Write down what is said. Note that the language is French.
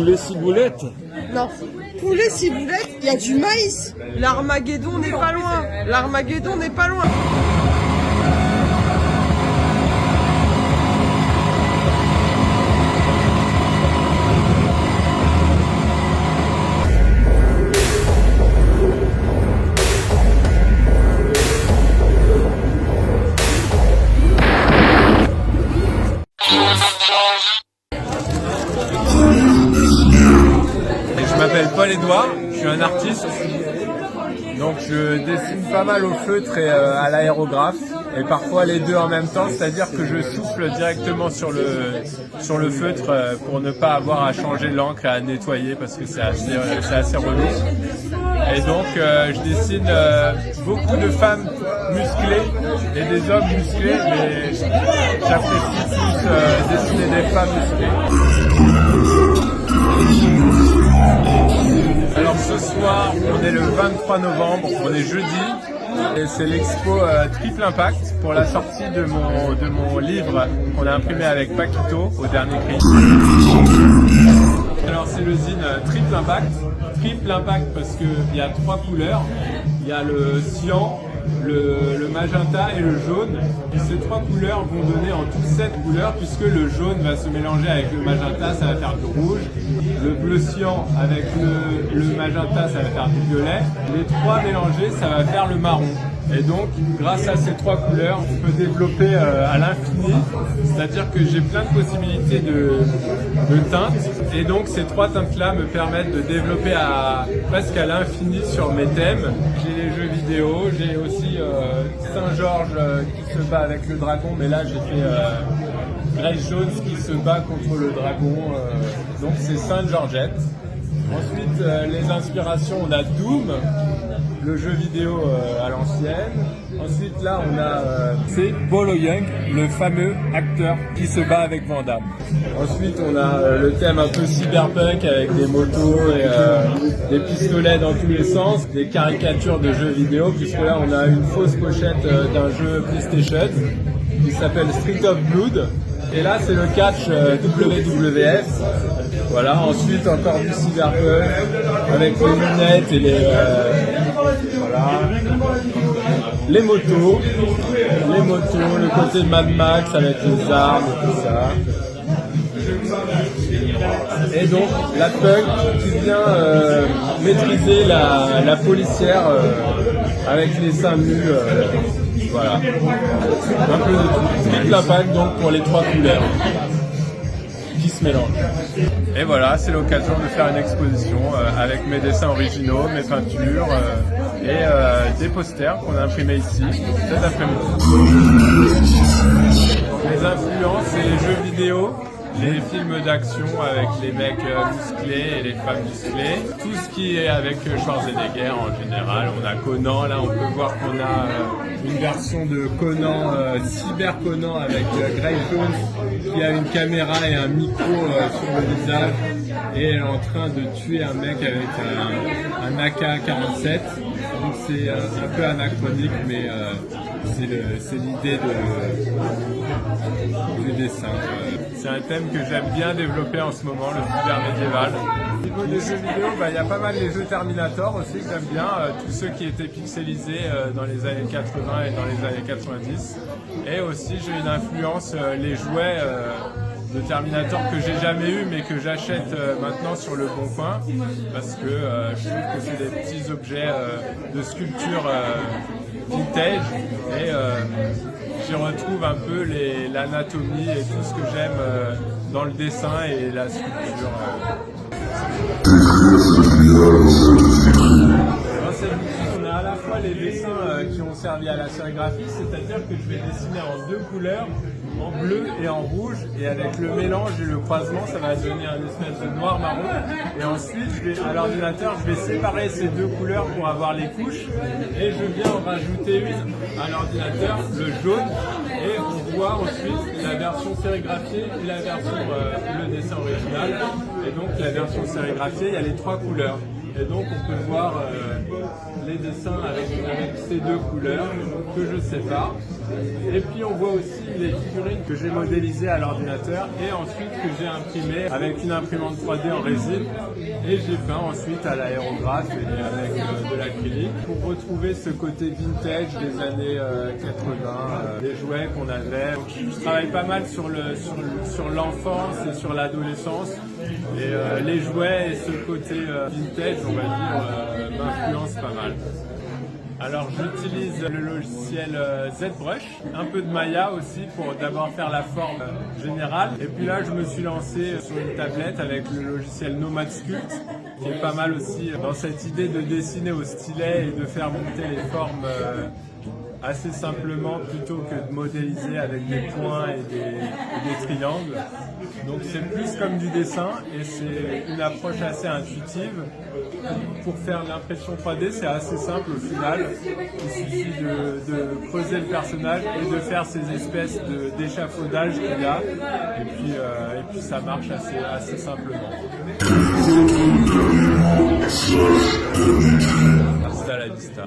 poulet ciboulette. Non. Poulet ciboulette, il y a du maïs. L'Armageddon n'est pas loin. L'Armageddon n'est pas loin. Je m'appelle Paul-Édouard, je suis un artiste, donc je dessine pas mal au feutre et à l'aérographe, et parfois les deux en même temps, c'est-à-dire que je souffle directement sur le feutre pour ne pas avoir à changer l'encre et à nettoyer parce que c'est assez relou. Et donc je dessine beaucoup de femmes musclées et des hommes musclés, mais j'apprécie plus dessiner des femmes musclées. Alors ce soir, on est le 23 novembre, on est jeudi, et c'est l'expo Triple Impact pour la sortie de mon livre qu'on a imprimé avec Paquito au dernier cri. Alors c'est le zine Triple Impact. Triple Impact parce qu'il y a 3 couleurs, il y a le cyan, le magenta et le jaune. Et ces 3 couleurs vont donner en tout 7 couleurs puisque le jaune va se mélanger avec le magenta, ça va faire du rouge. Le bleu cyan avec le magenta, ça va faire du violet. Les 3 mélangés, ça va faire le marron. Et donc, grâce à ces 3 couleurs, je peux développer à l'infini, c'est-à-dire que j'ai plein de possibilités de teintes. Et donc, ces 3 teintes-là me permettent de développer presque à l'infini sur mes thèmes. J'ai les jeux vidéo, j'ai aussi Saint-Georges qui se bat avec le dragon, mais là j'ai fait Grace Jones qui se bat contre le dragon, donc c'est Sainte-Georgette. Ensuite, les inspirations, on a Doom, le jeu vidéo à l'ancienne. Ensuite, là, on a c'est Bolo Young, le fameux acteur qui se bat avec Van Damme. Ensuite, on a le thème un peu cyberpunk avec des motos et des pistolets dans tous les sens, des caricatures de jeux vidéo, puisque là, on a une fausse pochette d'un jeu PlayStation qui s'appelle Street of Blood. Et là, c'est le catch WWF. Voilà, ensuite encore du cyberpunk avec les lunettes et les motos, le côté Mad Max avec les armes et tout ça. Et donc la punk qui vient maîtriser la policière avec les seins nus. Voilà, un peu de tout. Triple Impact donc pour les 3 couleurs qui se mélangent. Et voilà, c'est l'occasion de faire une exposition avec mes dessins originaux, mes peintures et des posters qu'on a imprimés ici cet après-midi. Les influences, c'est les jeux vidéo, les films d'action avec les mecs musclés et les femmes musclées, tout ce qui est avec Schwarzenegger en général. On a Conan, là on peut voir qu'on a une version de Conan, Cyber Conan avec Grace Jones qui a une caméra et un micro sur le visage et elle est en train de tuer un mec avec un AK-47. Donc c'est un peu anachronique mais c'est l'idée du dessin. C'est un thème que j'aime bien développer en ce moment, le cyber médiéval. Au niveau des jeux vidéo, il y a pas mal les jeux Terminator aussi que j'aime bien, tous ceux qui étaient pixelisés dans les années 80 et dans les années 90. Et aussi j'ai une influence, les jouets de Terminator que j'ai jamais eu mais que j'achète maintenant sur le Bon Coin parce que je trouve que c'est des petits objets de sculpture vintage et j'y retrouve un peu l'anatomie et tout ce que j'aime dans le dessin et la sculpture. Dans cette boutique, on a à la fois les dessins qui ont servi à la sérigraphie, c'est-à-dire que je vais dessiner en 2 couleurs, en bleu et en rouge, et avec le mélange et le croisement, ça va donner un espèce de noir-marron. Et ensuite, à l'ordinateur, je vais séparer ces 2 couleurs pour avoir les couches, et je viens en rajouter une à l'ordinateur, le jaune, et on voit ensuite la version sérigraphiée et la version le dessin original. Et donc la version sérigraphiée, il y a les 3 couleurs. Et donc on peut voir les dessins avec ces 2 couleurs que je sépare. Et puis on voit aussi les figurines que j'ai modélisées à l'ordinateur et ensuite que j'ai imprimées avec une imprimante 3D en résine. Et j'ai peint ensuite à l'aérographe et avec de l'acrylique pour retrouver ce côté vintage des années 80, des jouets qu'on avait. Donc, je travaille pas mal sur l'enfance et sur l'adolescence. Et les jouets et ce côté vintage, on va dire, m'influencent pas mal. Alors j'utilise le logiciel ZBrush, un peu de Maya aussi pour d'abord faire la forme générale. Et puis là je me suis lancé sur une tablette avec le logiciel Nomad Sculpt, qui est pas mal aussi dans cette idée de dessiner au stylet et de faire monter les formes assez simplement plutôt que de modéliser avec des points et des triangles. Donc c'est plus comme du dessin et c'est une approche assez intuitive. Pour faire l'impression 3D, c'est assez simple au final. Il suffit de creuser le personnage et de faire ces espèces d'échafaudage qu'il y a. Et puis ça marche assez simplement. Hasta la vista.